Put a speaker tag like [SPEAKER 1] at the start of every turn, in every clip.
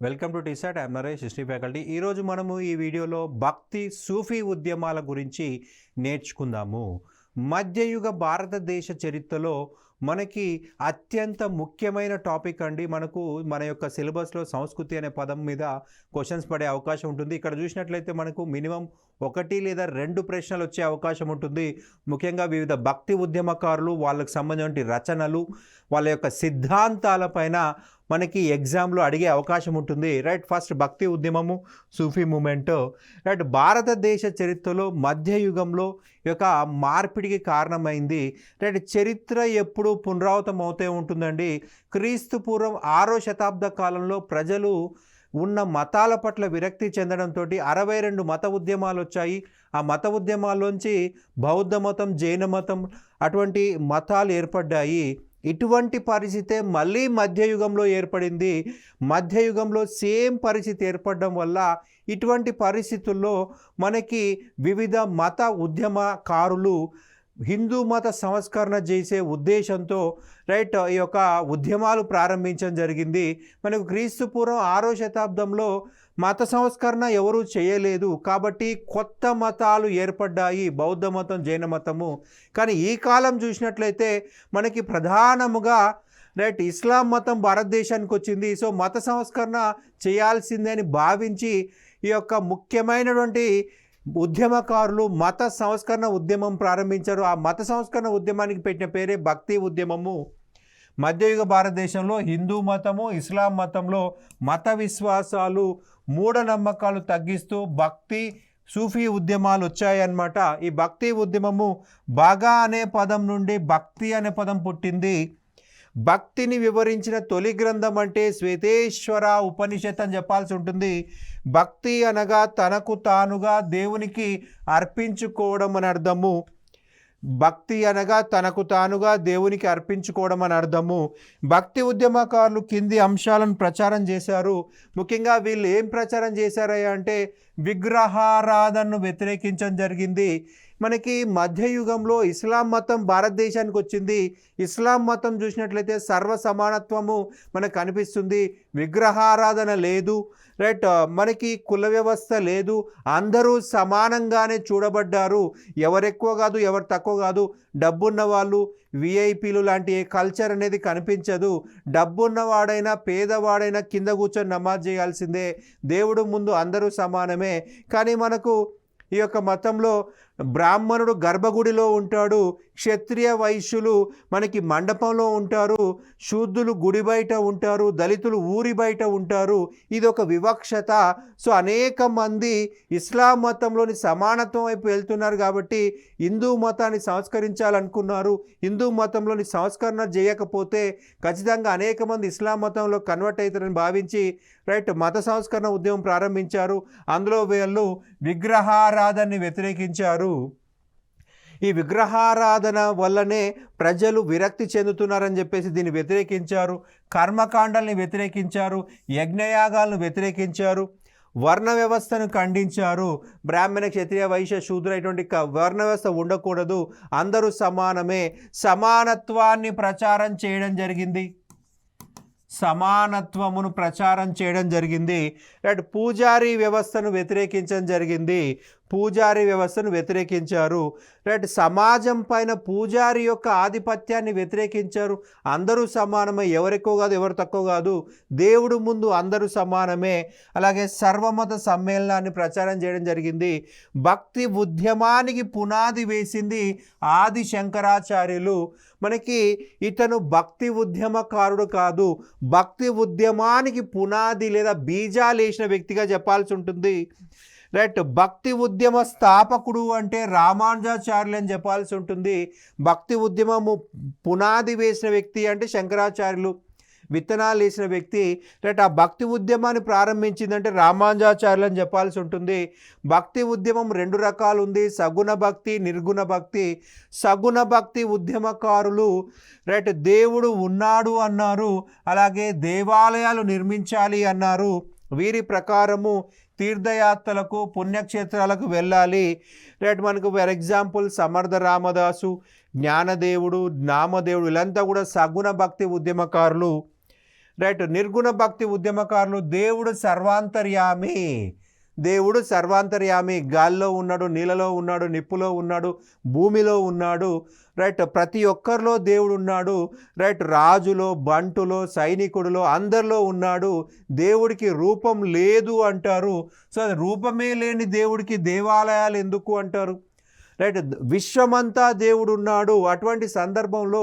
[SPEAKER 1] Welcome to T-SAT. I'm Naresh, history faculty. ఈరోజు మనము ఈ వీడియోలో భక్తి సూఫీ ఉద్యమాల గురించి నేర్చుకుందాము. మధ్యయుగ భారతదేశ చరిత్రలో మనకి అత్యంత ముఖ్యమైన టాపిక్ అండి. మన యొక్క సిలబస్లో సంస్కృతి అనే పదం మీద క్వశ్చన్స్ పడే అవకాశం ఉంటుంది. ఇక్కడ చూసినట్లయితే మనకు మినిమం 1 లేదా 2 ప్రశ్నలు వచ్చే అవకాశం ఉంటుంది. ముఖ్యంగా వివిధ భక్తి ఉద్యమకారులు, వాళ్ళకు సంబంధించిన రచనలు, వాళ్ళ యొక్క సిద్ధాంతాలపైన మనకి ఎగ్జామ్లో అడిగే అవకాశం ఉంటుంది. రైట్, ఫస్ట్ భక్తి ఉద్యమము, సూఫీ మూమెంట్. రైట్, భారతదేశ చరిత్రలో మధ్యయుగంలో ఈ యొక్క మార్పిడికి కారణమైంది. రైట్, చరిత్ర ఎప్పుడు పునరావృతం అవుతూ ఉంటుందండి. క్రీస్తు పూర్వం 6వ శతాబ్ద కాలంలో ప్రజలు ఉన్న మతాల పట్ల విరక్తి చెందడంతో 62 మత ఉద్యమాలు వచ్చాయి. ఆ మత ఉద్యమాల్లోంచి బౌద్ధ మతం, జైన మతం అటువంటి మతాలు ఏర్పడ్డాయి. ఇటువంటి పరిస్థితే మళ్ళీ మధ్యయుగంలో ఏర్పడింది. మధ్యయుగంలో సేమ్ పరిస్థితి ఏర్పడడం వల్ల ఇటువంటి పరిస్థితుల్లో మనకి వివిధ మత ఉద్యమకారులు హిందూ మత సంస్కరణ చేసే ఉద్దేశంతో రైట్ ఈ యొక్క ఉద్యమాలు ప్రారంభించడం జరిగింది. మనకు క్రీస్తు పూర్వం 6వ శతాబ్దంలో మత సంస్కరణ ఎవరూ చేయలేదు కాబట్టి కొత్త మతాలు ఏర్పడ్డాయి, బౌద్ధ మతం, జైన మతము. కానీ ఈ కాలం చూసినట్లయితే మనకి ప్రధానముగా రైట్ ఇస్లాం మతం భారతదేశానికి వచ్చింది. సో మత సంస్కరణ చేయాల్సిందే అని భావించి ఈ యొక్క ముఖ్యమైనటువంటి ఉద్యమకారులు మత సంస్కరణ ఉద్యమం ప్రారంభించారు. ఆ మత సంస్కరణ ఉద్యమానికి పెట్టిన పేరే భక్తి ఉద్యమము. మధ్యయుగ భారతదేశంలో హిందూ మతము, ఇస్లాం మతంలో మత విశ్వాసాలు, మూఢనమ్మకాలు తగ్గిస్తూ భక్తి సూఫీ ఉద్యమాలు వచ్చాయన్నమాట. ఈ భక్తి ఉద్యమము బాగా అనే పదం నుండి భక్తి అనే పదం పుట్టింది. భక్తిని వివరించిన తొలి గ్రంథం అంటే శ్వేతేశ్వర ఉపనిషత్ అని చెప్పాల్సి ఉంటుంది. భక్తి అనగా తనకు తానుగా దేవునికి అర్పించుకోవడం అని అర్థము. భక్తి అనగా తనకు తానుగా దేవునికి అర్పించుకోవడం అని అర్థము. భక్తి ఉద్యమకారులు కింది అంశాలను ప్రచారం చేశారు. ముఖ్యంగా వీళ్ళు ఏం ప్రచారం చేశారయ్యా అంటే విగ్రహారాధనను వ్యతిరేకించడం జరిగింది. మనకి మధ్యయుగంలో ఇస్లాం మతం భారతదేశానికి వచ్చింది. ఇస్లాం మతం చూసినట్లయితే సర్వ సమానత్వము మనకు కనిపిస్తుంది. విగ్రహారాధన లేదు. రైట్, మనకి కుల వ్యవస్థ లేదు. అందరూ సమానంగానే చూడబడ్డారు. ఎవరు ఎక్కువ కాదు, ఎవరు తక్కువ కాదు. డబ్బున్న వాళ్ళు, విఐపీలు లాంటి ఏ కల్చర్ అనేది కనిపించదు. డబ్బున్నవాడైనా పేదవాడైనా కింద కూర్చొని నమాజ్ చేయాల్సిందే. దేవుడు ముందు అందరూ సమానమే. కానీ మనకు ఈ యొక్క మతంలో బ్రాహ్మణుడు గర్భగుడిలో ఉంటాడు, క్షత్రియ వైశ్యులు మనకి మండపంలో ఉంటారు, శూద్రులు గుడి బయట ఉంటారు, దళితులు ఊరి బయట ఉంటారు. ఇది ఒక వివక్షత. సో అనేక మంది ఇస్లాం మతంలోని సమానత్వం వైపు వెళ్తున్నారు కాబట్టి హిందూ మతాన్ని సంస్కరించాలనుకున్నారు. హిందూ మతంలోని సంస్కరణ చేయకపోతే ఖచ్చితంగా అనేక మంది ఇస్లాం మతంలో కన్వర్ట్ అవుతారని భావించి రైట్ మత సంస్కరణ ఉద్యమం ప్రారంభించారు. అందులో వీళ్ళు విగ్రహారాధనని వ్యతిరేకించారు. ఈ విగ్రహారాధన వల్లనే ప్రజలు విరక్తి చెందుతున్నారని చెప్పేసి దీన్ని వ్యతిరేకించారు. కర్మకాండల్ని వ్యతిరేకించారు. యజ్ఞయాగాలను వ్యతిరేకించారు. వర్ణ వ్యవస్థను ఖండించారు. బ్రాహ్మణ, క్షత్రియ, వైశ్య, శూద్ర ఇటువంటి వర్ణ వ్యవస్థ ఉండకూడదు, అందరూ సమానమే. సమానత్వాన్ని ప్రచారం చేయడం జరిగింది. సమానత్వమును ప్రచారం చేయడం జరిగింది. రైట్, పూజారీ వ్యవస్థను వ్యతిరేకించడం జరిగింది. పూజారీ వ్యవస్థను వ్యతిరేకించారు. రైట్, సమాజం పైన పూజారి యొక్క ఆధిపత్యాన్ని వ్యతిరేకించారు. అందరూ సమానమే, ఎవరు ఎక్కువ కాదు, ఎవరు తక్కువ కాదు, దేవుడు ముందు అందరూ సమానమే. అలాగే సర్వమత సమ్మేళనాన్ని ప్రచారం చేయడం జరిగింది. భక్తి ఉద్యమానికి పునాది వేసింది ఆది శంకరాచార్యులు. మనకి ఇతను భక్తి ఉద్యమకారుడు కాదు, భక్తి ఉద్యమానికి పునాది లేదా బీజాలు వేసిన వ్యక్తిగా చెప్పాల్సి ఉంటుంది. రైట్, భక్తి ఉద్యమ స్థాపకుడు అంటే రామానుజాచార్యులు అని చెప్పాల్సి ఉంటుంది. భక్తి ఉద్యమము పునాది వేసిన వ్యక్తి అంటే శంకరాచార్యులు, విత్తనాలు వేసిన వ్యక్తి. రైట్, ఆ భక్తి ఉద్యమాన్ని ప్రారంభించిందంటే రామానుజాచార్యులు అని చెప్పాల్సి ఉంటుంది. భక్తి ఉద్యమం 2 రకాలు ఉంది, సగుణ భక్తి, నిర్గుణ భక్తి. సగుణ భక్తి ఉద్యమకారులు రైట్ దేవుడు ఉన్నాడు అన్నారు, అలాగే దేవాలయాలు నిర్మించాలి అన్నారు. వీరి ప్రకారము తీర్థయాత్రలకు, పుణ్యక్షేత్రాలకు వెళ్ళాలి. రైట్, మనకు ఫర్ ఎగ్జాంపుల్ సమర్థ రామదాసు, జ్ఞానదేవుడు, నామదేవుడు వీళ్ళంతా కూడా సగుణ భక్తి ఉద్యమకారులు. రైట్. నిర్గుణ భక్తి ఉద్యమకారులు దేవుడు సర్వాంతర్యామి, దేవుడు సర్వాంతర్యామి, గాల్లో ఉన్నాడు, నీళ్ళలో ఉన్నాడు, నిప్పులో ఉన్నాడు, భూమిలో ఉన్నాడు. రైట్. ప్రతి ఒక్కరిలో దేవుడు ఉన్నాడు. రైట్. రాజులో, బంటులో, సైనికుడిలో, అందరిలో ఉన్నాడు. దేవుడికి రూపం లేదు అంటారు. సో రూపమే లేని దేవుడికి దేవాలయాలు ఎందుకు అంటారు? రైట్. విశ్వమంతా దేవుడు ఉన్నాడు. అటువంటి సందర్భంలో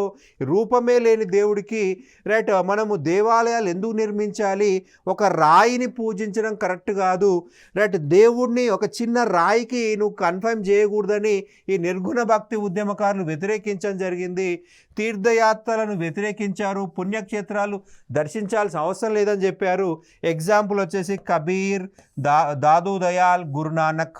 [SPEAKER 1] రూపమే లేని దేవుడికి రైట్ మనము దేవాలయాలు ఎందుకు నిర్మించాలి? ఒక రాయిని పూజించడం కరెక్ట్ కాదు. రైట్. దేవుడిని ఒక చిన్న రాయికి నువ్వు కన్ఫర్మ్ చేయకూడదని ఈ నిర్గుణ భక్తి ఉద్యమకారులు వ్యతిరేకించడం జరిగింది. తీర్థయాత్రలను వ్యతిరేకించారు. పుణ్యక్షేత్రాలు దర్శించాల్సిన అవసరం లేదని చెప్పారు. ఎగ్జాంపుల్ వచ్చేసి కబీర్, దాదు దయాల్, గురునానక్,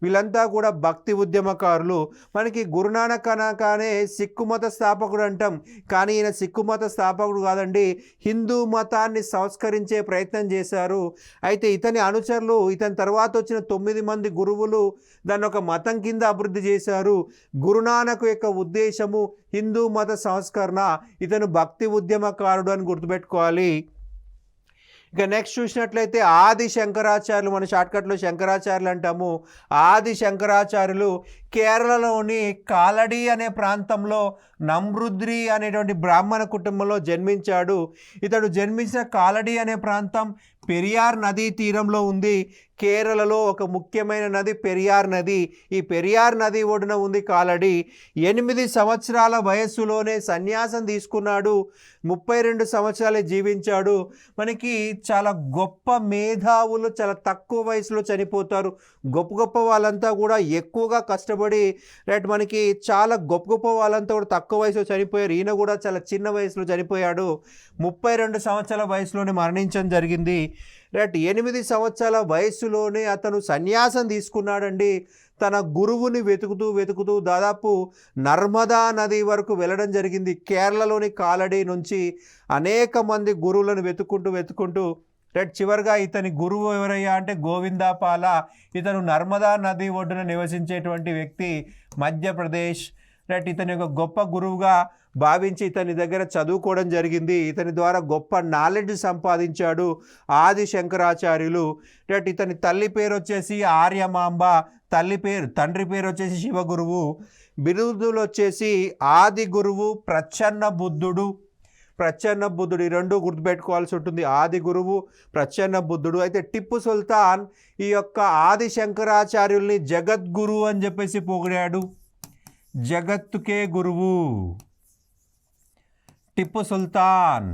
[SPEAKER 1] వీళ్ళంతా కూడా భక్తి ఉద్యమకారులు. మనకి గురునానక్ అనగానే సిక్కు మత స్థాపకుడు అంటాం, కానీ ఈయన సిక్కు మత స్థాపకుడు కాదండి, హిందూ మతాన్ని సంస్కరించే ప్రయత్నం చేశారు. అయితే ఇతని అనుచరులు, ఇతని తర్వాత వచ్చిన 9 మంది గురువులు దాన్ని ఒక మతం కింద అభివృద్ధి చేశారు. గురునానక్ యొక్క ఉద్దేశము హిందూ మత సంస్కరణ. ఇతను భక్తి ఉద్యమకారుడు అని గుర్తుపెట్టుకోవాలి. ఇక నెక్స్ట్ చూసినట్లయితే ఆది శంకరాచార్యులు, మన షార్ట్కట్లో శంకరాచార్యులు అంటాము. ఆది శంకరాచార్యులు కేరళలోని కాలడి అనే ప్రాంతంలో నమృద్రి అనేటువంటి బ్రాహ్మణ కుటుంబంలో జన్మించాడు. ఇతడు జన్మించిన కాలడి అనే ప్రాంతం పెరియార్ నదీ తీరంలో ఉంది. కేరళలో ఒక ముఖ్యమైన నది పెరియార్ నది. ఈ పెరియార్ నది ఒడ్డున ఉంది కాలడి. 8 సంవత్సరాల వయస్సులోనే సన్యాసం తీసుకున్నాడు. 32 సంవత్సరాలే జీవించాడు. మనకి చాలా గొప్ప మేధావులు చాలా తక్కువ వయసులో చనిపోతారు. గొప్ప గొప్ప వాళ్ళంతా కూడా ఎక్కువగా కష్టపడి రైట్ మనకి చాలా గొప్ప గొప్ప వాళ్ళంతా కూడా తక్కువ వయసులో చనిపోయారు. ఈయన కూడా చాలా చిన్న వయసులో చనిపోయాడు. 32 సంవత్సరాల వయసులోనే మరణించడం జరిగింది. రైట్. 8 సంవత్సరాల వయస్సులోనే అతను సన్యాసం తీసుకున్నాడండి. తన గురువుని వెతుకుతూ దాదాపు నర్మదా నది వరకు వెళ్ళడం జరిగింది. కేరళలోని కాలడి నుంచి అనేక మంది గురువులను వెతుక్కుంటూ రైట్ చివరిగా ఇతని గురువు ఎవరయ్యా అంటే గోవిందాపాల. ఇతను నర్మదా నది ఒడ్డున నివసించేటువంటి వ్యక్తి, మధ్యప్రదేశ్. రైట్. ఇతని యొక్క గొప్ప గురువుగా భావించి ఇతని దగ్గర చదువుకోవడం జరిగింది. ఇతని ద్వారా గొప్ప నాలెడ్జ్ సంపాదించాడు ఆది శంకరాచార్యులు. రైట్. ఇతని తల్లి పేరు వచ్చేసి ఆర్యమాంబ, తండ్రి పేరు వచ్చేసి శివగురువు. బిరుదులు వచ్చేసి ఆది గురువు, ప్రచ్ఛన్న బుద్ధుడు. ఈ రెండు గుర్తుపెట్టుకోవాల్సి ఉంటుంది, ఆది గురువు, ప్రచ్ఛన్న బుద్ధుడు. అయితే టిప్పు సుల్తాన్ ఈ యొక్క ఆది శంకరాచార్యుల్ని జగద్గురు అని చెప్పేసి పొగిడాడు. జగత్తుకే గురువు టిప్పు సుల్తాన్.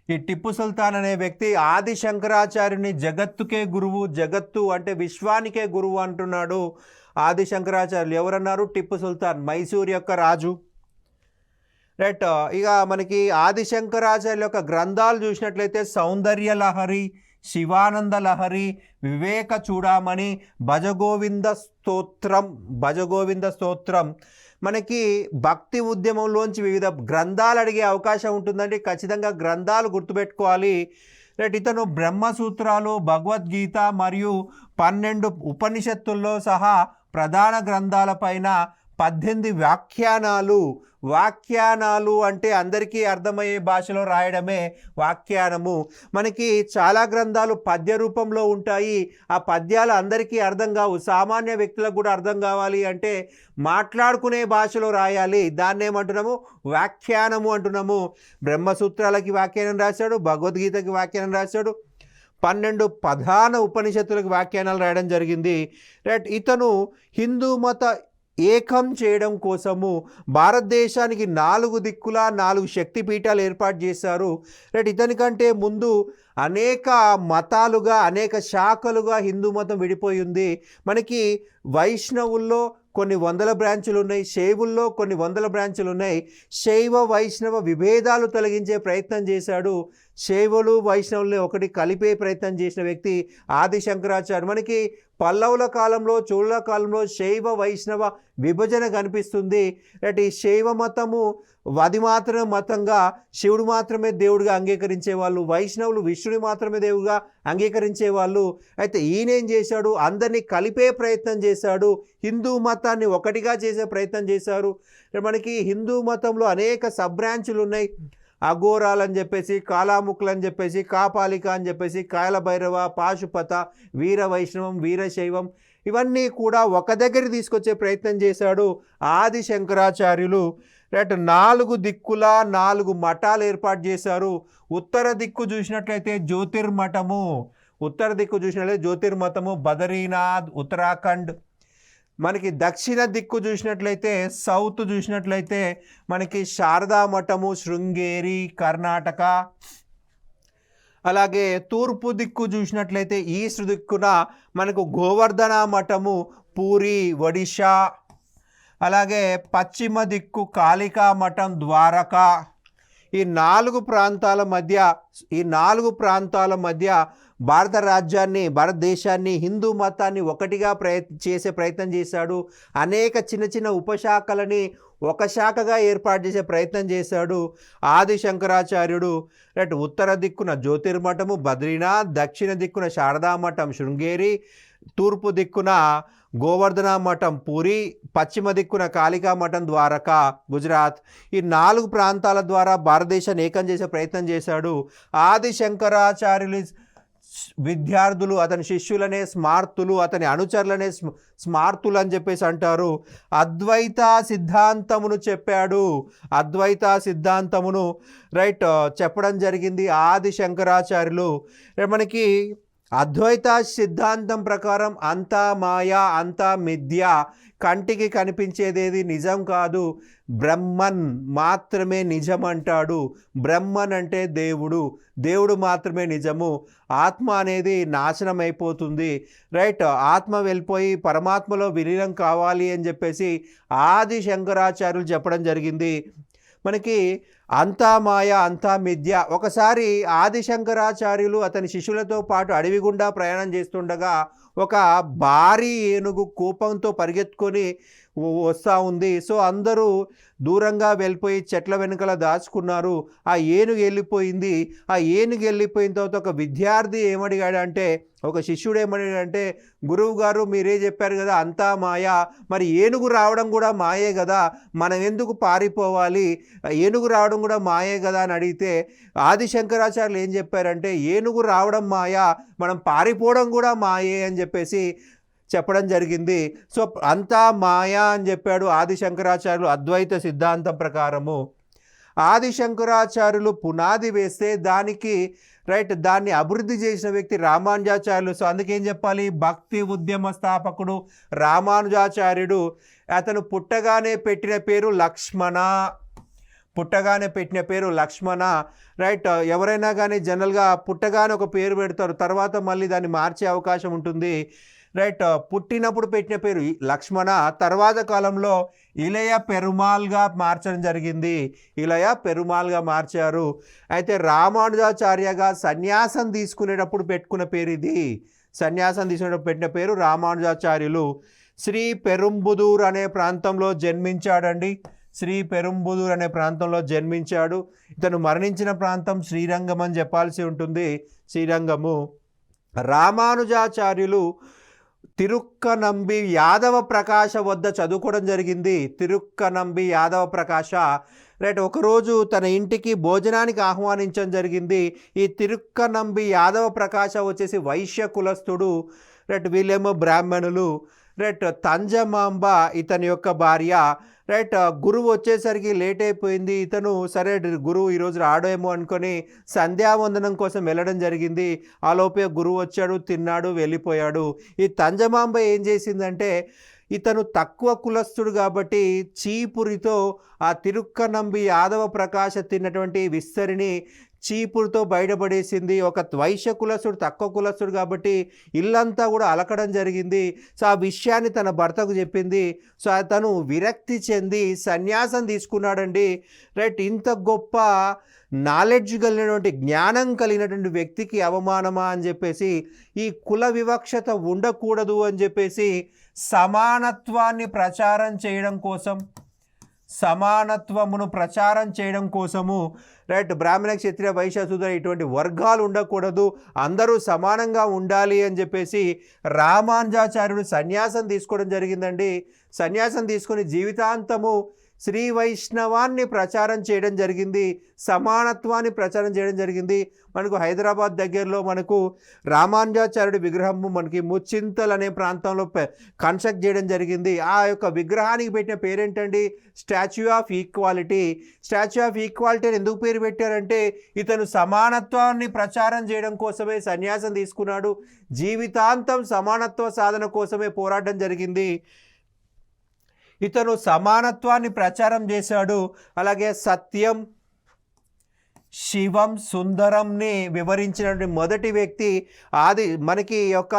[SPEAKER 1] ఈ టిప్పు సుల్తాన్ అనే వ్యక్తి ఆది శంకరాచార్యుని జగత్తుకే గురువు, జగత్తు అంటే విశ్వానికే గురువు అంటున్నాడు ఆది శంకరాచార్యులు. ఎవరన్నారు? టిప్పు సుల్తాన్, మైసూర్ యొక్క రాజు. రైట్. ఇక మనకి ఆది శంకరాచార్యుల యొక్క గ్రంథాలు చూసినట్లయితే సౌందర్య లహరి, శివానంద లహరి, వివేక చూడామణి, భజగోవింద స్తోత్రం. మనకి భక్తి ఉద్యమంలోంచి వివిధ గ్రంథాలు అడిగే అవకాశం ఉంటుందండి. ఖచ్చితంగా గ్రంథాలు గుర్తుపెట్టుకోవాలి. రైట్. ఇతను బ్రహ్మసూత్రాలు, భగవద్గీత మరియు 12 ఉపనిషత్తుల్లో సహా ప్రధాన గ్రంథాలపైన 18 వ్యాఖ్యానాలు అంటే అందరికీ అర్థమయ్యే భాషలో రాయడమే వ్యాఖ్యానము. మనకి చాలా గ్రంథాలు పద్య రూపంలో ఉంటాయి. ఆ పద్యాలు అందరికీ అర్థం కావు, సామాన్య వ్యక్తులకు కూడా అర్థం కావాలి అంటే మాట్లాడుకునే భాషలో రాయాలి. దాన్ని ఏమంటున్నాము? వ్యాఖ్యానము అంటున్నాము. బ్రహ్మసూత్రాలకి వ్యాఖ్యానం రాశాడు, భగవద్గీతకి వ్యాఖ్యానం రాశాడు, 12 ప్రధాన ఉపనిషత్తులకు వ్యాఖ్యానాలు రాయడం జరిగింది. రైట్. ఇతను హిందూ మత ఏకం చేయడం కోసము భారతదేశానికి 4 దిక్కులా 4 శక్తిపీఠాలు ఏర్పాటు చేశారు. రైట్. ఇతనికంటే ముందు అనేక మతాలుగా, అనేక శాఖలుగా హిందూ మతం విడిపోయి ఉంది. మనకి వైష్ణవుల్లో కొన్ని వందల బ్రాంచులు ఉన్నాయి, శైవుల్లో కొన్ని వందల బ్రాంచులు ఉన్నాయి. శైవ వైష్ణవ విభేదాలు తొలగించే ప్రయత్నం చేశాడు. శైవులు వైష్ణవుల్ని ఒకటి కలిపే ప్రయత్నం చేసిన వ్యక్తి ఆది శంకరాచార్య. మనకి పల్లవుల కాలంలో, చోళుల కాలంలో శైవ వైష్ణవ విభజన కనిపిస్తుంది. అంటే ఈ శైవ మతము అది మాత్రమే మతంగా, శివుడు మాత్రమే దేవుడిగా అంగీకరించే వాళ్ళు, వైష్ణవులు విష్ణుని మాత్రమే దేవుడిగా అంగీకరించే వాళ్ళు. అయితే ఈయనేం చేశాడు, అందరినీ కలిపే ప్రయత్నం చేశాడు, హిందూ మతాన్ని ఒకటిగా చేసే ప్రయత్నం చేశారు. మనకి హిందూ మతంలో అనేక సబ్ బ్రాంచులు ఉన్నాయి. అఘోరాలు అని చెప్పేసి, కాలాముఖులు అని చెప్పేసి, కాపాలిక అని చెప్పేసి, కాలభైరవ, పాశుపత, వీర వైష్ణవం, వీరశైవం, ఇవన్నీ కూడా ఒక దగ్గర తీసుకొచ్చే ప్రయత్నం చేశాడు ఆది శంకరాచార్యులు. రైట్, 4 దిక్కుల 4 మఠాలు ఏర్పాటు చేశారు. ఉత్తర దిక్కు చూసినట్లయితే జ్యోతిర్మఠము, ఉత్తర దిక్కు చూసినట్లయితే జ్యోతిర్మఠము బదరీనాథ్ ఉత్తరాఖండ్. మనకి దక్షిణ దిక్కు చూసినట్లయితే, సౌత్ చూసినట్లయితే మనకి శారదా మఠము శృంగేరి కర్ణాటక. అలాగే తూర్పు దిక్కు చూసినట్లయితే ఈస్ట్ దిక్కున మనకు గోవర్ధన మఠము పూరి ఒడిషా. అలాగే పశ్చిమ దిక్కు కాళికా మఠం ద్వారకా. ఈ 4 ప్రాంతాల మధ్య భారత రాజ్యాన్ని, భారతదేశాన్ని, హిందూ మతాన్ని ఒకటిగా చేసే ప్రయత్నం చేశాడు. అనేక చిన్న చిన్న ఉపశాఖలని ఒక శాఖగా ఏర్పాటు చేసే ప్రయత్నం చేశాడు ఆది శంకరాచార్యుడు. రైట్, ఉత్తర దిక్కున జ్యోతిర్మఠము బద్రీనాథ్, దక్షిణ దిక్కున శారదా మఠం శృంగేరి, తూర్పు దిక్కున గోవర్ధన మఠం పూరి, పశ్చిమ దిక్కున కాళికా మఠం ద్వారకా గుజరాత్. ఈ 4 ప్రాంతాల ద్వారా భారతదేశాన్ని ఏకం చేసే ప్రయత్నం చేశాడు. ఆది శంకరాచార్యులు విద్యార్థులు, అతని శిష్యులనే స్మార్తులు, అతని అనుచరులనే స్మార్తులు అని చెప్పేసి అంటారు. అద్వైత సిద్ధాంతమును చెప్పాడు. అద్వైత సిద్ధాంతమును రైట్ చెప్పడం జరిగింది ఆది శంకరాచార్యులు. మనకి అద్వైత సిద్ధాంతం ప్రకారం అంతా మాయా, అంతా మిథ్య, కంటికి కనిపించేదేది నిజం కాదు, బ్రహ్మన్ మాత్రమే నిజం అంటాడు. బ్రహ్మన్ అంటే దేవుడు, దేవుడు మాత్రమే నిజము. ఆత్మ అనేది నాశనం అయిపోతుంది. రైట్, ఆత్మ వెళ్ళిపోయి పరమాత్మలో విలీనం కావాలి అని చెప్పేసి ఆది శంకరాచార్యులు చెప్పడం జరిగింది. మనకి అంతా మాయ, అంతా మిథ్య. ఒకసారి ఆది శంకరాచార్యులు అతని శిష్యులతో పాటు అడవి గుండా ప్రయాణం చేస్తుండగా ఒక భారీ ఏనుగు కోపంతో పరిగెత్తుకొని వస్తూ ఉంది. సో అందరూ దూరంగా వెళ్ళిపోయి చెట్ల వెనుకల దాచుకున్నారు. ఆ ఏనుగు వెళ్ళిపోయింది. ఆ ఏనుగు వెళ్ళిపోయిన తర్వాత ఒక విద్యార్థి ఏమడిగాడంటే, ఒక శిష్యుడు ఏమడిగాడంటే, గురువు గారు మీరే చెప్పారు కదా అంతా మాయ, మరి ఏనుగు రావడం కూడా మాయే కదా, మనం ఎందుకు పారిపోవాలి, ఏనుగు రావడం కూడా మాయే కదా అని అడిగితే ఆది శంకరాచార్యులు ఏం చెప్పారంటే, ఏనుగు రావడం మాయ, మనం పారిపోవడం కూడా మాయే అని చెప్పేసి చెప్పడం జరిగింది. సో అంతా మాయా అని చెప్పాడు ఆది శంకరాచార్యులు అద్వైత సిద్ధాంతం ప్రకారము. ఆది శంకరాచార్యులు పునాది వేస్తే దాన్ని అభివృద్ధి చేసిన వ్యక్తి రామానుజాచార్యులు. సో అందుకేం చెప్పాలి, భక్తి ఉద్యమ స్థాపకుడు రామానుజాచార్యుడు. అతను పుట్టగానే పెట్టిన పేరు లక్ష్మణ. రైట్, ఎవరైనా కానీ జనరల్గా పుట్టగానే ఒక పేరు పెడతారు, తర్వాత మళ్ళీ దాన్ని మార్చే అవకాశం ఉంటుంది. రైట్, పుట్టినప్పుడు పెట్టిన పేరు లక్ష్మణ, తర్వాత కాలంలో ఇలయ పెరుమాల్గా మార్చడం జరిగింది. మార్చారు. అయితే రామానుజాచార్యగా సన్యాసం తీసుకునేటప్పుడు పెట్టుకున్న పేరు ఇది. పెట్టిన పేరు రామానుజాచార్యులు. శ్రీ పెరుంబుదూర్ అనే ప్రాంతంలో జన్మించాడు. ఇతను మరణించిన ప్రాంతం శ్రీరంగం అని చెప్పాల్సి ఉంటుంది. శ్రీరంగము. రామానుజాచార్యులు తిరుక్కనంబి యాదవ ప్రకాశ వద్ద చదువుకోవడం జరిగింది. తిరుక్కనంబి యాదవ ప్రకాశ. రైట్, ఒకరోజు తన ఇంటికి భోజనానికి ఆహ్వానించడం జరిగింది. ఈ తిరుక్కనంబి యాదవ ప్రకాశ వచ్చేసి వైశ్య కులస్థుడు. రైట్, వీళ్ళేమో బ్రాహ్మణులు. రైట్, తంజమాంబ ఇతని యొక్క భార్య. రైట్, గురువు వచ్చేసరికి లేట్ అయిపోయింది. ఇతను సరే గురువు ఈరోజు రాడేమో అనుకొని సంధ్యావందనం కోసం వెళ్ళడం జరిగింది. ఆ లోపే గురువు వచ్చాడు, తిన్నాడు, వెళ్ళిపోయాడు. ఈ తంజమాంబ ఏం చేసిందంటే, ఇతను తక్కువ కులస్థుడు కాబట్టి చీపురితో ఆ తిరుక్కనంబి యాదవ ప్రకాశ తిన్నటువంటి విస్తరిని చీపురుతో బయటపడేసింది. ఒక వైశ్య కులస్తుడు తక్కువ కులస్తుడు కాబట్టి ఇల్లంతా కూడా అలకడం జరిగింది. సో ఆ విషయాన్ని తన భర్తకు చెప్పింది. సో తను విరక్తి చెంది సన్యాసం తీసుకున్నాడండి. రైట్, ఇంత గొప్ప నాలెడ్జ్ కలిగినటువంటి జ్ఞానం కలిగినటువంటి వ్యక్తికి అవమానమా అని చెప్పేసి, ఈ కుల వివక్షత ఉండకూడదు అని చెప్పేసి సమానత్వాన్ని ప్రచారం చేయడం కోసం, సమానత్వమును ప్రచారం చేయడం కోసము, రైట్, బ్రాహ్మణ క్షత్రియ వైశ్య శూద్ర ఇటువంటి వర్గాలు ఉండకూడదు, అందరూ సమానంగా ఉండాలి అని చెప్పేసి రామానుజాచార్యుడు సన్యాసం తీసుకోవడం జరిగిందండి. సన్యాసం తీసుకొని జీవితాంతము శ్రీ వైష్ణవాన్ని ప్రచారం చేయడం జరిగింది, సమానత్వాన్ని ప్రచారం చేయడం జరిగింది. మనకు హైదరాబాద్ దగ్గరలో మనకు రామానుజాచార్యుడి విగ్రహము మనకి ముచ్చింతల్ అనే ప్రాంతంలో కన్స్ట్రక్ట్ చేయడం జరిగింది. ఆ యొక్క విగ్రహానికి పెట్టిన పేరేంటండి? Statue of equality. Statue of equality అని ఎందుకు పేరు పెట్టారంటే ఇతను సమానత్వాన్ని ప్రచారం చేయడం కోసమే సన్యాసం తీసుకున్నాడు. జీవితాంతం సమానత్వ సాధన కోసమే పోరాటం జరిగింది. ఇతను సమానత్వాన్ని ప్రచారం చేశాడు. అలాగే సత్యం, శివం, సుందరంని వివరించినటువంటి మొదటి వ్యక్తి మనకి యొక్క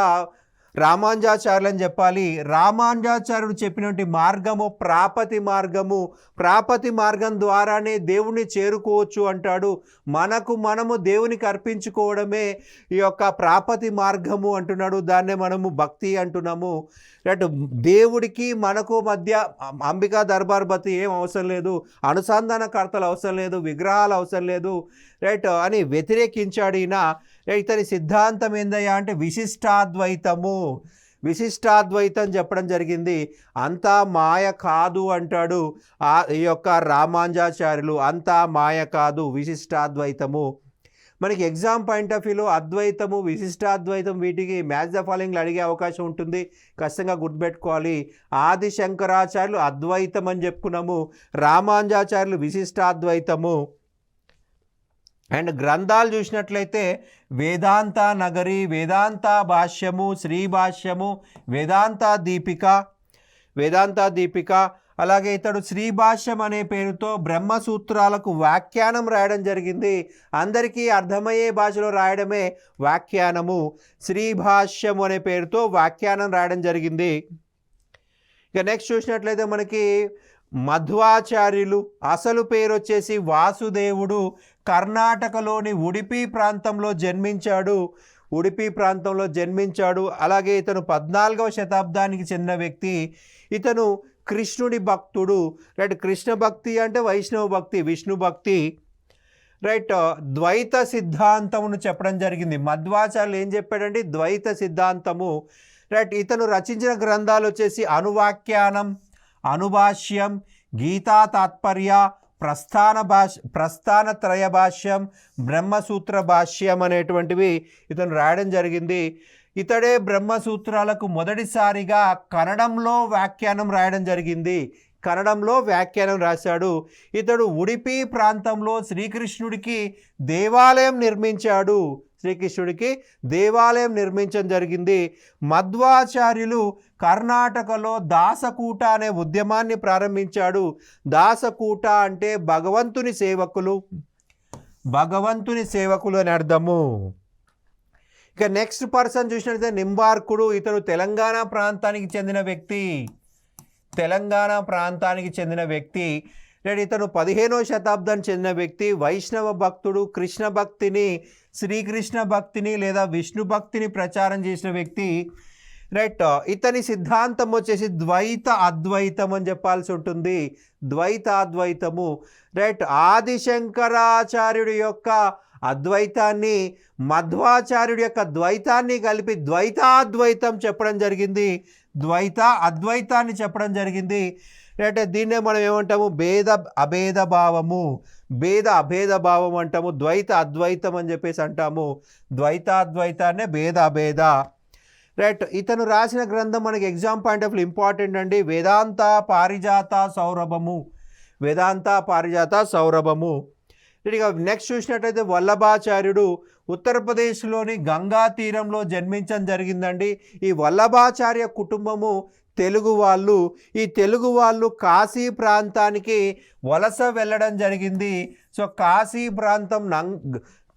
[SPEAKER 1] రామానుజాచార్యులు అని చెప్పాలి. రామానుజాచార్యుడు చెప్పినటువంటి మార్గము ప్రాపతి మార్గము. ప్రాపతి మార్గం ద్వారానే దేవుణ్ణి చేరుకోవచ్చు అంటాడు. మనము దేవునికి అర్పించుకోవడమే ఈ యొక్క ప్రాపతి మార్గము అంటున్నాడు. దాన్నే మనము భక్తి అంటున్నాము. రైట్, దేవుడికి మనకు మధ్య అంబికా దర్బార్ బతి ఏం అవసరం లేదు, అనుసంధానకర్తలు అవసరం లేదు, విగ్రహాలు అవసరం లేదు, రైట్ అని వ్యతిరేకించాడు ఈయన. ఇతని సిద్ధాంతం ఏందయ్యా అంటే విశిష్టాద్వైతము. విశిష్టాద్వైతం చెప్పడం జరిగింది. అంతా మాయ కాదు అంటాడు ఈ యొక్క రామానుజాచార్యులు. అంతా మాయ కాదు, విశిష్టాద్వైతము. మనకి ఎగ్జామ్ పాయింట్ ఆఫ్ వ్యూలో అద్వైతము, విశిష్టాద్వైతం వీటికి మ్యాచ్ ద ఫాలోయింగ్లు అడిగే అవకాశం ఉంటుంది. ఖచ్చితంగా గుర్తుపెట్టుకోవాలి. ఆది శంకరాచార్యులు అద్వైతం అని చెప్పుకున్నాము, రామానుజాచార్యులు విశిష్టాద్వైతము. అండ్ గ్రంథాలు చూసినట్లయితే వేదాంత నగరి, వేదాంత భాష్యము, శ్రీ భాష్యము, వేదాంత దీపిక. అలాగే ఇతడు శ్రీ భాష్యం అనే పేరుతో బ్రహ్మసూత్రాలకు వ్యాఖ్యానం రాయడం జరిగింది. అందరికీ అర్థమయ్యే భాషలో రాయడమే వ్యాఖ్యానము. శ్రీ భాష్యం అనే పేరుతో వ్యాఖ్యానం రాయడం జరిగింది. ఇక నెక్స్ట్ చూసినట్లయితే మనకి మధ్వాచార్యులు, అసలు పేరు వచ్చేసి వాసుదేవుడు, కర్ణాటకలోని ఉడిపి ప్రాంతంలో జన్మించాడు. అలాగే ఇతను 14వ శతాబ్దానికి చెందిన వ్యక్తి. ఇతను కృష్ణుడి భక్తుడు. రైట్, కృష్ణ భక్తి అంటే వైష్ణవ భక్తి, విష్ణు భక్తి. రైట్, ద్వైత సిద్ధాంతమును చెప్పడం జరిగింది. మధ్వాచార్యులు ఏం చెప్పాడండి? ద్వైత సిద్ధాంతము. రైట్, ఇతను రచించిన గ్రంథాలు వచ్చేసి అనువాఖ్యానం, అనుభాష్యం, గీతా తాత్పర్య, ప్రస్థానత్రయ భాష్యం, బ్రహ్మసూత్ర భాష్యం అనేటువంటివి ఇతను రాయడం జరిగింది. ఇతడే బ్రహ్మసూత్రాలకు మొదటిసారిగా కన్నడంలో వ్యాఖ్యానం రాయడం జరిగింది. కన్నడంలో వ్యాఖ్యానం రాశాడు. ఇతడు ఉడిపి ప్రాంతంలో శ్రీకృష్ణుడికి దేవాలయం నిర్మించడం జరిగింది. మధ్వాచార్యులు కర్ణాటకలో దాసకూట అనే ఉద్యమాన్ని ప్రారంభించాడు. దాసకూట అంటే భగవంతుని సేవకులు అని అర్థము. ఇక నెక్స్ట్ పర్సన్ చూసినట్లయితే నింబార్కుడు. ఇతను తెలంగాణ ప్రాంతానికి చెందిన వ్యక్తి. ఇతను 15వ శతాబ్దానికి చెందిన వ్యక్తి. వైష్ణవ భక్తుడు. కృష్ణ భక్తిని, శ్రీకృష్ణ భక్తిని లేదా విష్ణు భక్తిని ప్రచారం చేసిన వ్యక్తి. రైట్, ఇతని సిద్ధాంతం వచ్చేసి ద్వైత అద్వైతం అని చెప్పాల్సి ఉంటుంది. ద్వైతాద్వైతము. రైట్, ఆదిశంకరాచార్యుడి యొక్క అద్వైతాన్ని మధ్వాచార్యుడి యొక్క ద్వైతాన్ని కలిపి ద్వైతాద్వైతం చెప్పడం జరిగింది. అద్వైతాన్ని చెప్పడం జరిగింది. అంటే దీన్నే మనం ఏమంటాము? అభేద భావం అంటాము. ద్వైత అద్వైతం అని చెప్పేసి అంటాము. ద్వైతాద్వైతాన్నే అభేద. రైట్, ఇతను రాసిన గ్రంథం మనకి exam point of view important అండి. వేదాంత పారిజాత సౌరభము. ఇక నెక్స్ట్ చూసినట్టయితే వల్లభాచార్యుడు ఉత్తరప్రదేశ్లోని గంగా తీరంలో జన్మించడం జరిగిందండి. ఈ వల్లభాచార్య కుటుంబము తెలుగు వాళ్ళు. ఈ తెలుగు వాళ్ళు కాశీ ప్రాంతానికి వలస వెళ్ళడం జరిగింది. సో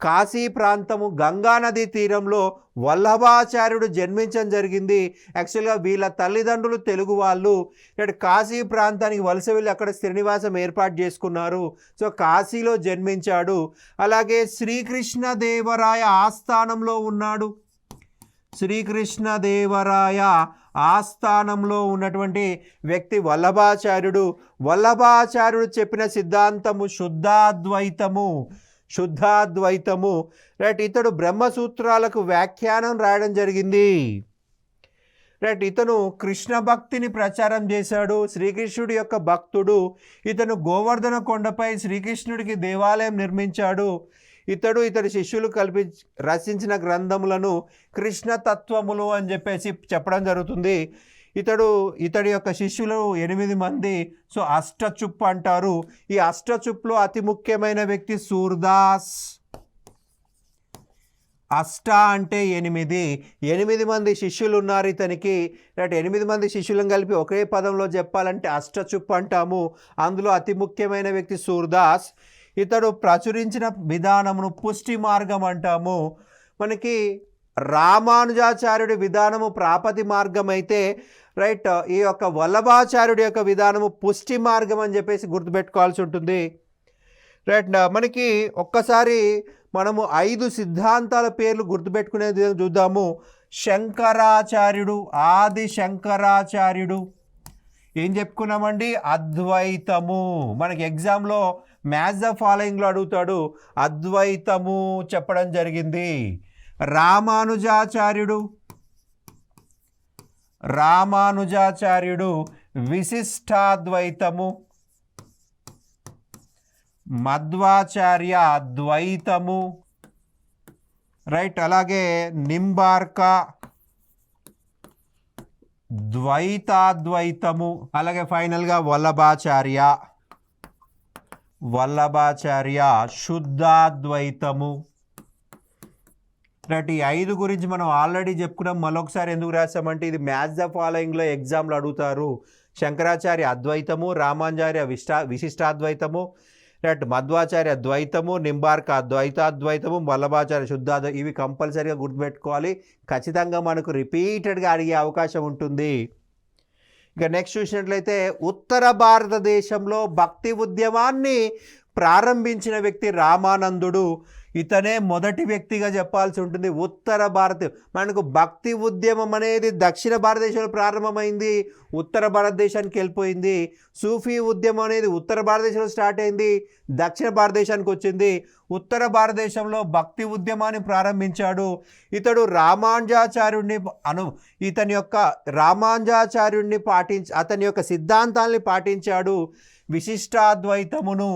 [SPEAKER 1] కాశీ ప్రాంతము గంగానది తీరంలో వల్లభాచార్యుడు జన్మించడం జరిగింది. యాక్చువల్గా వీళ్ళ తల్లిదండ్రులు తెలుగు వాళ్ళు. ఇక్కడ కాశీ ప్రాంతానికి వలస వెళ్ళి అక్కడ శ్రీనివాసం ఏర్పాటు చేసుకున్నారు. సో కాశీలో జన్మించాడు. అలాగే శ్రీకృష్ణదేవరాయ ఆస్థానంలో ఉన్నాడు. శ్రీకృష్ణదేవరాయ ఆస్థానంలో ఉన్నటువంటి వ్యక్తి వల్లభాచార్యుడు. వల్లభాచార్యుడు చెప్పిన సిద్ధాంతము శుద్ధాద్వైతము. రైట్. ఇతడు బ్రహ్మసూత్రాలకు వ్యాఖ్యానం రాయడం జరిగింది. రైట్. ఇతను కృష్ణ భక్తిని ప్రచారం చేశాడు. శ్రీకృష్ణుడి యొక్క భక్తుడు. ఇతను గోవర్ధన కొండపై శ్రీకృష్ణుడికి దేవాలయం నిర్మించాడు. ఇతడి శిష్యులు రచించిన గ్రంథములను కృష్ణతత్వములు అని చెప్పేసి చెప్పడం జరుగుతుంది. ఇతడి యొక్క శిష్యులు 8 మంది. సో అష్టచుప్ అంటారు. ఈ అష్టచుప్లో అతి ముఖ్యమైన వ్యక్తి సూర్దాస్. అష్ట అంటే 8 మంది శిష్యులు ఉన్నారు ఇతనికి. 8 మంది శిష్యులను కలిపి ఒకే పదంలో చెప్పాలంటే అష్టచుప్ అంటాము. అందులో అతి ముఖ్యమైన వ్యక్తి సూర్దాస్. ఇతడు ప్రచురించిన విధానమును పుష్టి మార్గం అంటాము. మనకి రామానుజాచార్యుడి విధానము ప్రాపతి మార్గం అయితే, రైట్, ఈ యొక్క వల్లభాచార్యుడి యొక్క విధానము పుష్టి మార్గం అని చెప్పేసి గుర్తుపెట్టుకోవాల్సి ఉంటుంది. రైట్. మనకి ఒక్కసారి మనము 5 సిద్ధాంతాల పేర్లు గుర్తుపెట్టుకునేది చూద్దాము. శంకరాచార్యుడు, ఆది శంకరాచార్యుడు. ఏం చెప్పుకున్నామండి? అద్వైతము. మనకి ఎగ్జామ్లో మ్యాథ్స్ ద ఫాలోయింగ్లో అడుగుతాడు. అద్వైతము చెప్పడం జరిగింది. రామానుజాచార్యుడు విశిష్టాద్వైతము. మధ్వాచార్య ద్వైతము. రైట్. అలాగే నింబార్క ద్వైతాద్వైతము. అలాగే ఫైనల్గా వల్లభాచార్య శుద్ధాద్వైతము. రైట్. ఈ 5 గురించి మనం ఆల్రెడీ చెప్పుకున్నాం. మరొకసారి ఎందుకు రాసామంటే ఇది మ్యాథ్స్ ద ఫాలోయింగ్లో ఎగ్జామ్లో అడుగుతారు. శంకరాచార్య అద్వైతము, రామానుజాచార్య విశిష్టాద్వైతము, రైట్, మధ్వాచార్య ద్వైతము, నింబార్క ద్వైతాద్వైతము, వల్లభాచార్య శుద్ధాద్వైతం. ఇవి కంపల్సరీగా గుర్తుపెట్టుకోవాలి. ఖచ్చితంగా మనకు రిపీటెడ్గా అడిగే అవకాశం ఉంటుంది. ఇక నెక్స్ట్ చూసినట్లయితే ఉత్తర భారతదేశంలో భక్తి ఉద్యమాన్ని ప్రారంభించిన వ్యక్తి రామానందుడు. ఇతనే మొదటి వ్యక్తిగా చెప్పాల్సి ఉంటుంది. మనకు భక్తి ఉద్యమం అనేది దక్షిణ భారతదేశంలో ప్రారంభమైంది, ఉత్తర భారతదేశానికి వెళ్ళిపోయింది. సూఫీ ఉద్యమం అనేది ఉత్తర భారతదేశంలో స్టార్ట్ అయింది, దక్షిణ భారతదేశానికి వచ్చింది. ఉత్తర భారతదేశంలో భక్తి ఉద్యమాన్ని ప్రారంభించాడు. ఇతడు అతని యొక్క సిద్ధాంతాన్ని పాటించాడు. విశిష్టాద్వైతమును,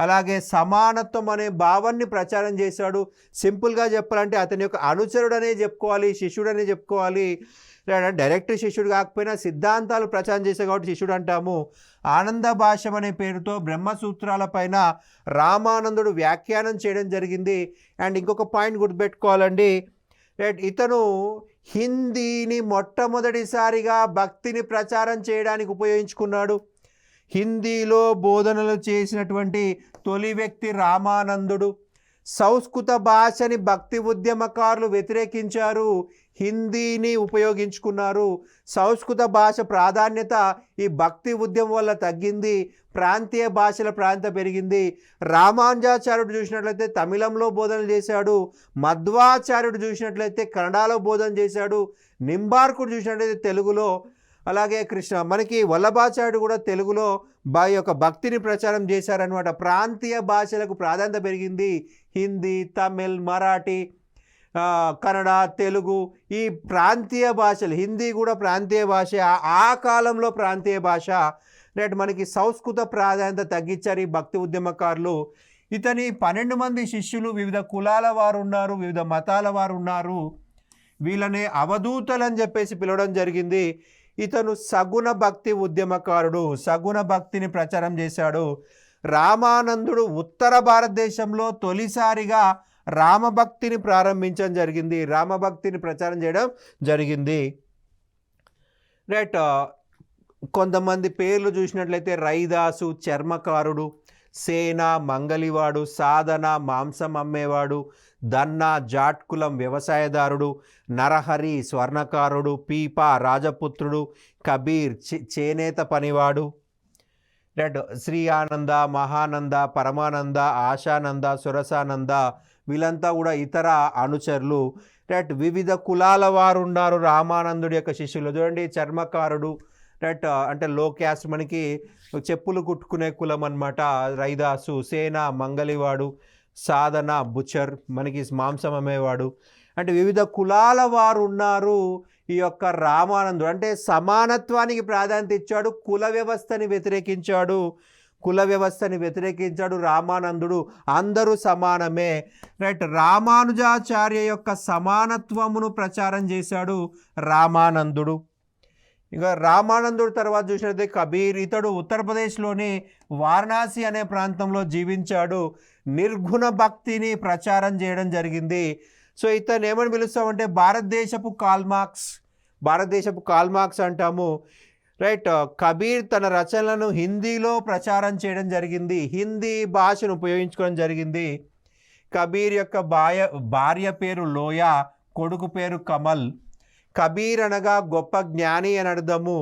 [SPEAKER 1] అలాగే సమానత్వం అనే భావాన్ని ప్రచారం చేశాడు. సింపుల్గా చెప్పాలంటే అతని యొక్క అనుచరుడనే చెప్పుకోవాలి, శిష్యుడనే చెప్పుకోవాలి. డైరెక్ట్ శిష్యుడు కాకపోయినా సిద్ధాంతాలు ప్రచారం చేశాడు కాబట్టి శిష్యుడు అంటాము. ఆనంద భాష్యం అనే పేరుతో బ్రహ్మసూత్రాల పైన రామానందుడు వ్యాఖ్యానం చేయడం జరిగింది. అండ్ ఇంకొక పాయింట్ గుర్తుపెట్టుకోవాలండి. ఇతను హిందీని మొట్టమొదటిసారిగా భక్తిని ప్రచారం చేయడానికి ఉపయోగించుకున్నాడు. హిందీలో బోధనలు చేసినటువంటి తొలి వ్యక్తి రామానందుడు. సంస్కృత భాషని భక్తి ఉద్యమకారులు వ్యతిరేకించారు, హిందీని ఉపయోగించుకున్నారు. సంస్కృత భాష ప్రాధాన్యత ఈ భక్తి ఉద్యమం వల్ల తగ్గింది, ప్రాంతీయ భాషల ప్రాంతం పెరిగింది. రామానుజాచార్యుడు చూసినట్లయితే తమిళంలో బోధనలు చేశాడు, మధ్వాచార్యుడు చూసినట్లయితే కన్నడలో బోధన చేశాడు, నింబార్కుడు చూసినట్లయితే తెలుగులో, అలాగే మనకి వల్లభాచార్యుడు కూడా తెలుగులో యొక్క భక్తిని ప్రచారం చేశారనమాట. ప్రాంతీయ భాషలకు ప్రాధాన్యత పెరిగింది. హిందీ, తమిళ్, మరాఠీ, కన్నడ, తెలుగు, ఈ ప్రాంతీయ భాషలు, హిందీ కూడా ప్రాంతీయ భాష, ఆ కాలంలో ప్రాంతీయ భాష. రైట్. మనకి సంస్కృత ప్రాధాన్యత తగ్గించారు ఈ భక్తి ఉద్యమకారులు. ఇతని 12 మంది శిష్యులు, వివిధ కులాల వారు ఉన్నారు, వివిధ మతాల వారు ఉన్నారు. వీళ్ళని అవధూతలు అని చెప్పేసి పిలవడం జరిగింది. ఇతను సగుణ భక్తి ఉద్యమకారుడు, సగుణ భక్తిని ప్రచారం చేశాడు. రామానందుడు ఉత్తర భారతదేశంలో తొలిసారిగా రామభక్తిని ప్రారంభించడం జరిగింది, రామభక్తిని ప్రచారం చేయడం జరిగింది. రైట్. కొంతమంది పేర్లు చూసినట్లయితే రైదాసు చర్మకారుడు, సేన మంగలివాడు, సాధన మాంసం అమ్మేవాడు, దన్న జాట్కులం వ్యవసాయదారుడు, నరహరి స్వర్ణకారుడు, పీప రాజపుత్రుడు, కబీర్ చేనేత పనివాడు, రైట్. శ్రీ ఆనంద, మహానంద, పరమానంద, ఆశానంద, సురసానంద వీళ్ళంతా కూడా ఇతర అనుచరులు. రైట్. వివిధ కులాల వారు ఉన్నారు రామానందుడి యొక్క శిష్యులు. చూడండి, చర్మకారుడు, రైట్, అంటే లో క్యాస్ట్, మనకి చెప్పులు కుట్టుకునే కులం అనమాట రైదాసు. సేన మంగలివాడు, సాధన బుచర్, మనకి మాంసం అమ్మేవాడు. అంటే వివిధ కులాల వారు ఉన్నారు ఈ యొక్క రామానందుడు. అంటే సమానత్వానికి ప్రాధాన్యత ఇచ్చాడు, కుల వ్యవస్థని వ్యతిరేకించాడు రామానందుడు. అందరూ సమానమే. రైట్. రామానుజాచార్య యొక్క సమానత్వమును ప్రచారం చేశాడు రామానందుడు. ఇక రామానందుడు తర్వాత చూసినట్లయితే కబీర్. ఇతడు ఉత్తరప్రదేశ్లోని వారణాసి అనే ప్రాంతంలో జీవించాడు. నిర్గుణ భక్తిని ప్రచారం చేయడం జరిగింది. సో ఇతను ఏమని పిలుస్తామంటే భారతదేశపు కాల్ మార్క్స్ అంటాము. రైట్. కబీర్ తన రచనలను హిందీలో ప్రచారం చేయడం జరిగింది, హిందీ భాషను ఉపయోగించుకోవడం జరిగింది. కబీర్ యొక్క భార్య పేరు లోయ, కొడుకు పేరు కమల్. కబీర్ అనగా గొప్ప జ్ఞాని అని అర్థము.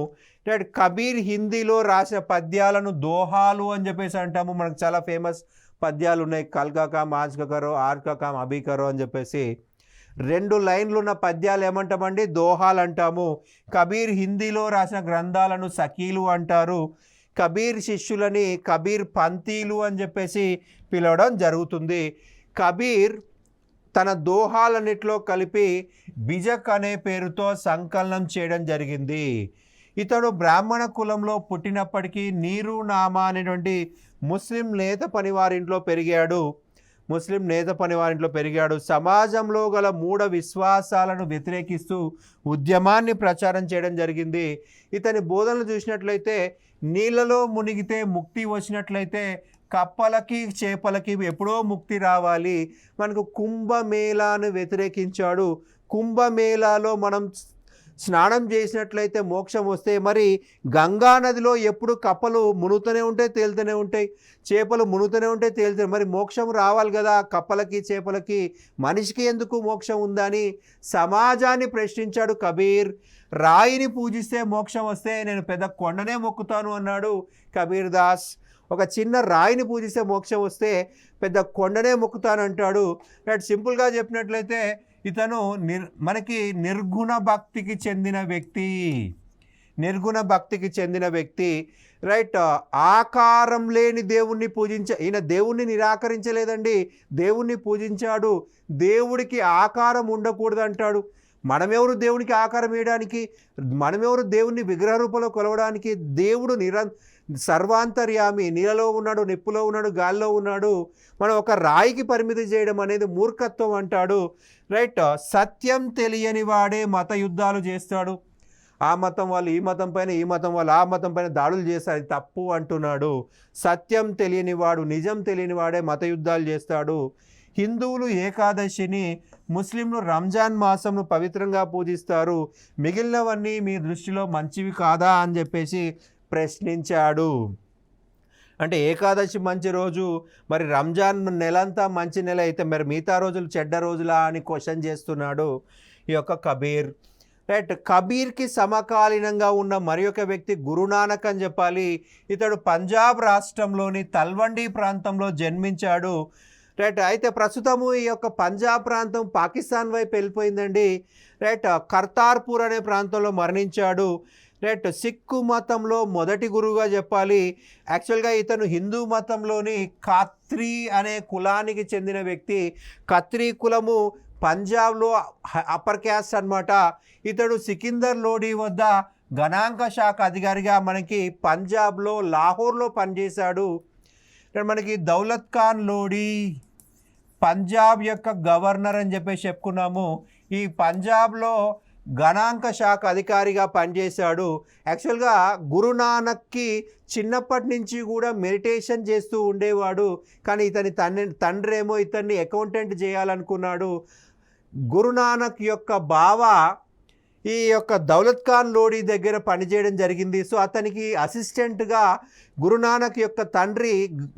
[SPEAKER 1] రైట్. కబీర్ హిందీలో రాసిన పద్యాలను దోహాలు అని చెప్పేసి అంటాము. మనకు చాలా ఫేమస్ పద్యాలు ఉన్నాయి. కల్కా కామ్ ఆజ్ కా కరో, ఆర్ కా కామ్ అభీ కరో అని చెప్పేసి 2 లైన్లు ఉన్న పద్యాలు ఏమంటామండి? దోహాలు అంటాము. కబీర్ హిందీలో రాసిన గ్రంథాలను సఖీలు అంటారు. కబీర్ శిష్యులని కబీర్ పంతీలు అని చెప్పేసి పిలవడం జరుగుతుంది. కబీర్ తన దోహాలన్నిట్లో కలిపి బిజక్ అనే పేరుతో సంకలనం చేయడం జరిగింది. ఇతడు బ్రాహ్మణ కులంలో పుట్టినప్పటికీ నీరు నామా అనేటువంటి ముస్లిం నేత పనివారింట్లో పెరిగాడు. సమాజంలో గల మూఢ విశ్వాసాలను వ్యతిరేకిస్తూ ఉద్యమాన్ని ప్రచారం చేయడం జరిగింది. ఇతని బోధనలు చూసినట్లయితే నీళ్ళలో మునిగితే ముక్తి వచ్చినట్లయితే కప్పలకి చేపలకి ఎప్పుడో ముక్తి రావాలి. మనకు కుంభమేళాను వ్యతిరేకించాడు. కుంభమేళాలో మనం స్నానం చేసినట్లయితే మోక్షం వస్తే, మరి గంగా నదిలో ఎప్పుడు కప్పలు మునుగుతూనే ఉంటాయి, తేలుతూనే ఉంటాయి, చేపలు మునుగుతూనే ఉంటాయి, తేలుతూనే, మరి మోక్షం రావాలి కదా కప్పలకి చేపలకి, మనిషికి ఎందుకు మోక్షం ఉందని సమాజాన్ని ప్రశ్నించాడు కబీర్. రాయిని పూజిస్తే మోక్షం వస్తే నేను పెద్ద కొండనే మొక్కుతాను అన్నాడు కబీర్ దాస్. ఒక చిన్న రాయిని పూజిస్తే మోక్షం వస్తే పెద్ద కొండనే మొక్కుతానంటాడు. రైట్. సింపుల్గా చెప్పినట్లయితే ఇతను మనకి నిర్గుణ భక్తికి చెందిన వ్యక్తి. రైట్. ఆకారం లేని దేవుణ్ణి ఈయన దేవుణ్ణి నిరాకరించలేదండి, దేవుణ్ణి పూజించాడు. దేవుడికి ఆకారం ఉండకూడదు అంటాడు. మనమెవరు దేవునికి ఆకారం వేయడానికి? మనమెవరు దేవుణ్ణి విగ్రహ రూపంలో కొలవడానికి? దేవుడు సర్వాంతర్యామి, నీళ్ళలో ఉన్నాడు, నిప్పులో ఉన్నాడు, గాల్లో ఉన్నాడు. మనం ఒక రాయికి పరిమితి చేయడం అనేది మూర్ఖత్వం అంటాడు. రైట్. సత్యం తెలియని వాడే మత యుద్ధాలు చేస్తాడు. ఆ మతం వాళ్ళు ఈ మతం పైన, ఈ మతం వాళ్ళు ఆ మతం పైన దాడులు చేస్తారు, అది తప్పు అంటున్నాడు. సత్యం తెలియని వాడు, నిజం తెలియని వాడే మత యుద్ధాలు చేస్తాడు. హిందువులు ఏకాదశిని, ముస్లింలు రంజాన్ మాసంను పవిత్రంగా పూజిస్తారు. మిగిలినవన్నీ మీ దృష్టిలో మంచివి కాదా అని చెప్పేసి ప్రశ్నించాడు. అంటే ఏకాదశి మంచి రోజు, మరి రంజాన్ నెలంతా మంచి నెల అయితే మరి మిగతా రోజులు చెడ్డ రోజులా అని క్వశ్చన్ చేస్తున్నాడు ఈ యొక్క కబీర్. రైట్. కబీర్కి సమకాలీనంగా ఉన్న మరి ఒక వ్యక్తి గురునానక్ అని చెప్పాలి. ఇతడు పంజాబ్ రాష్ట్రంలోని తల్వండి ప్రాంతంలో జన్మించాడు. రైట్. అయితే ప్రస్తుతము ఈ యొక్క పంజాబ్ ప్రాంతం పాకిస్తాన్ వైపు వెళ్ళిపోయిందండి. రైట్. కర్తార్పూర్ అనే ప్రాంతంలో మరణించాడు. రైట్. సిక్కు మతంలో మొదటి గురువుగా చెప్పాలి. యాక్చువల్గా ఇతను హిందూ మతంలోని ఖత్రీ అనే కులానికి చెందిన వ్యక్తి. ఖత్రీ కులము పంజాబ్లో అప్పర్ క్యాస్ట్ అనమాట. ఇతడు సికిందర్ లోడీ వద్ద గణాంక శాఖ అధికారిగా మనకి పంజాబ్లో లాహోర్లో పనిచేశాడు. మనకి దౌలత్ ఖాన్ లోడీ పంజాబ్ యొక్క గవర్నర్ అని చెప్పేసి చెప్పుకున్నాము. ఈ పంజాబ్లో గణాంక శాఖ అధికారిగా పనిచేశాడు. యాక్చువల్గా గురునానక్కి చిన్నప్పటి నుంచి కూడా మెడిటేషన్ చేస్తూ ఉండేవాడు. కానీ ఇతని తండ్రి ఏమో ఇతన్ని అకౌంటెంట్ చేయాలనుకున్నాడు. గురునానక్ యొక్క బావ ఈ యొక్క దౌలత్ ఖాన్ లోడీ దగ్గర పనిచేయడం జరిగింది. సో అతనికి అసిస్టెంట్గా గురునానక్ యొక్క తండ్రి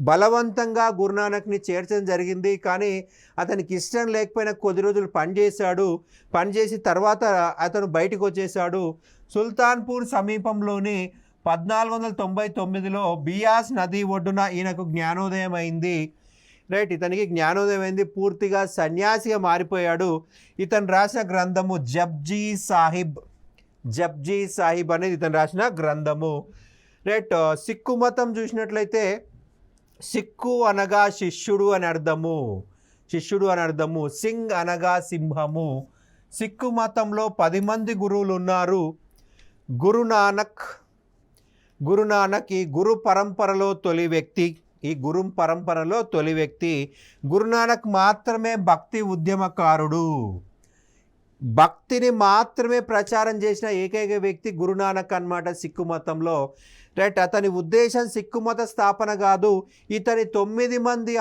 [SPEAKER 1] బలవంతంగా గురునానక్ని చేర్చడం జరిగింది. కానీ అతనికి ఇష్టం లేకపోయినా కొద్ది రోజులు పనిచేశాడు. పనిచేసి తర్వాత అతను బయటకు వచ్చేసాడు. సుల్తాన్పూర్ సమీపంలోని 1499లో బియాస్ నది ఒడ్డున ఈయనకు జ్ఞానోదయం అయింది. రైట్, ఇతనికి జ్ఞానోదయం అయింది. పూర్తిగా సన్యాసిగా మారిపోయాడు. ఇతను రాసిన గ్రంథము జప్జీ సాహిబ్ అనేది ఇతను రాసిన గ్రంథము. రైట్, సిక్కు మతం చూసినట్లయితే సిక్కు అనగా శిష్యుడు అని అర్థము. సింగ్ అనగా సింహము. సిక్కు మతంలో 10 మంది గురువులు ఉన్నారు. గురునానక్ ఈ గురు పరంపరలో తొలి వ్యక్తి. గురునానక్ మాత్రమే భక్తి ఉద్యమకారుడు. భక్తిని మాత్రమే ప్రచారం చేసిన ఏకైక వ్యక్తి గురునానక్ అన్నమాట సిక్కు మతంలో. రైట్, అతని ఉద్దేశం సిక్కు మత స్థాపన కాదు. ఇతని 9 మంది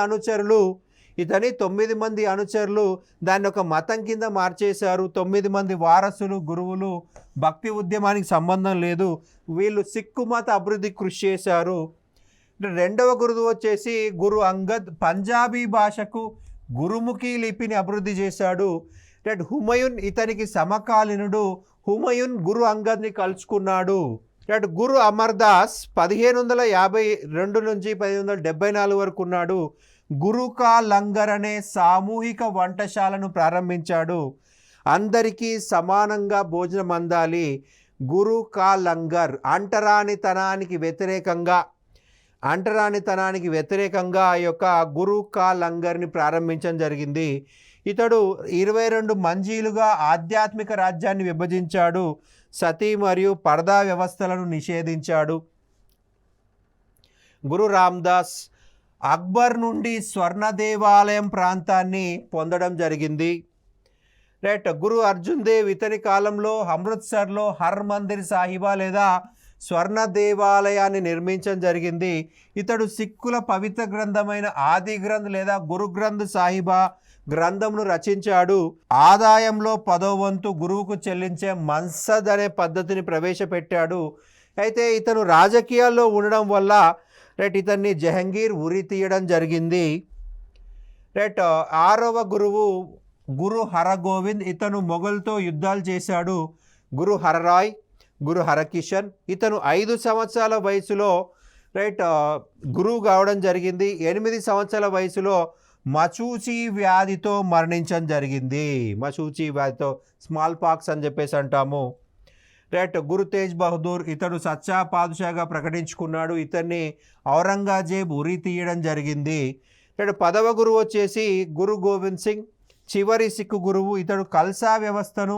[SPEAKER 1] అనుచరులు దాన్ని ఒక మతం కింద మార్చేశారు. 9 మంది వారసులు, గురువులు. భక్తి ఉద్యమానికి సంబంధం లేదు. వీళ్ళు సిక్కు మత అభివృద్ధి కృషి చేశారు. రెండవ గురువు వచ్చేసి గురు అంగద్. పంజాబీ భాషకు గురుముఖి లిపిని అభివృద్ధి చేశాడు. రైట్, హుమయూన్ ఇతనికి సమకాలీనుడు. హుమయూన్ గురు అంగద్ని కలుసుకున్నాడు. రైట్, గురు అమర్దాస్ 1552 నుంచి 1574 వరకు ఉన్నాడు. గురు కా లంగర్ అనే సామూహిక వంటశాలను ప్రారంభించాడు. అందరికీ సమానంగా భోజనం అందాలి. గురు కా లంగర్ అంటరానితనానికి వ్యతిరేకంగా ఆ యొక్క గురు కా లంగర్ని ప్రారంభించడం జరిగింది. ఇతడు 22 మంజీలుగా ఆధ్యాత్మిక రాజ్యాన్ని విభజించాడు. సతీ మరియు పర్దా వ్యవస్థలను నిషేధించాడు. గురు రామ్దాస్ అక్బర్ నుండి స్వర్ణ దేవాలయం ప్రాంతాన్ని పొందడం జరిగింది. రైట్, గురు అర్జున్ దేవ్ ఇతని కాలంలో అమృత్సర్లో హర్ మందిర్ సాహిబా లేదా స్వర్ణ దేవాలయాన్ని నిర్మించడం జరిగింది. ఇతడు సిక్కుల పవిత్ర గ్రంథమైన ఆది గ్రంథ్ లేదా గురు గ్రంథ్ సాహిబా గ్రంథంను రచించాడు. ఆదాయంలో 10వ వంతు గురువుకు చెల్లించే మన్సద్ అనే పద్ధతిని ప్రవేశపెట్టాడు. అయితే ఇతను రాజకీయాల్లో ఉండడం వల్ల రైట్ ఇతన్ని జహంగీర్ ఉరి తీయడం జరిగింది. రైట్, 6వ గురువు గురు హరగోవింద్. ఇతను మొఘల్తో యుద్ధాలు చేశాడు. గురు హరరాయ్, గురు హరకిషన్. ఇతను 5 సంవత్సరాల వయసులో రైట్ గురువు కావడం జరిగింది. 8 సంవత్సరాల వయసులో మచూచి వ్యాధితో మరణించడం జరిగింది. స్మాల్ పాక్స్ అని చెప్పేసి అంటాము. రైట్, గురు తేజ్ బహదూర్ ఇతడు సచ్చా పాదుషాగా ప్రకటించుకున్నాడు. ఇతన్ని ఔరంగజేబ్ ఉరి తీయడం జరిగింది. రైట్, 10వ గురువు వచ్చేసి గురు గోవింద్ సింగ్, చివరి సిక్కు గురువు. ఇతడు కల్సా వ్యవస్థను,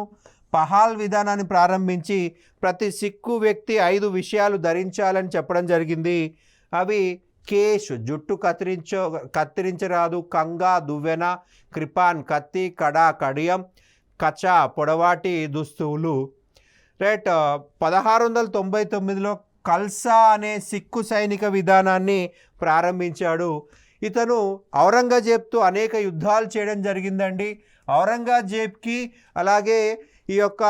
[SPEAKER 1] పహాల్ విధానాన్ని ప్రారంభించి ప్రతి సిక్కు వ్యక్తి 5 విషయాలు ధరించాలని చెప్పడం జరిగింది. అవి కేష్ జుట్టు కత్తిరించరాదు, కంగా దువ్వెన, కృపాన్ కత్తి, కడా కడియం, కచా పొడవాటి దుస్తువులు. రైట్, 1699లో కల్సా అనే సిక్కు సైనిక విధానాన్ని ప్రారంభించాడు. ఇతను ఔరంగజేబ్తో అనేక యుద్ధాలు చేయడం జరిగిందండి. ఔరంగజేబ్కి అలాగే ఈ యొక్క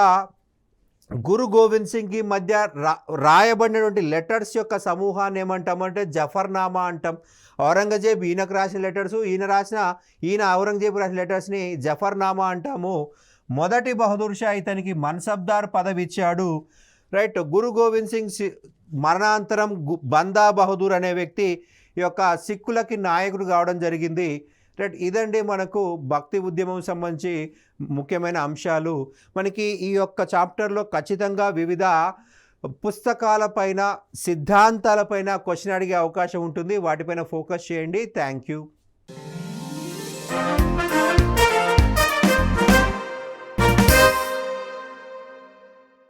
[SPEAKER 1] గురు గోవింద్ సింగ్కి మధ్య రాయబడినటువంటి లెటర్స్ యొక్క సమూహాన్ని ఏమంటామంటే జఫర్నామా అంటాం. ఔరంగజేబ్ ఈయనకు రాసిన లెటర్స్, ఈయన ఔరంగజేబు రాసిన లెటర్స్ని జఫర్నామా అంటాము. మొదటి బహదూర్ షా ఇతనికి మన్సబ్దార్ పదవి ఇచ్చాడు. రైట్, గురు గోవింద్ సింగ్ మరణాంతరం బందా బహదూర్ అనే వ్యక్తి ఈ యొక్క సిక్కులకి నాయకుడు కావడం జరిగింది. రైట్, ఇదండి మనకు భక్తి ఉద్యమం సంబంధించి ముఖ్యమైన అంశాలు. మనకి ఈ యొక్క చాప్టర్లో ఖచ్చితంగా వివిధ పుస్తకాలపైన, సిద్ధాంతాలపైన క్వశ్చన్ అడిగే అవకాశం ఉంటుంది. వాటిపైన ఫోకస్ చేయండి. Thank you.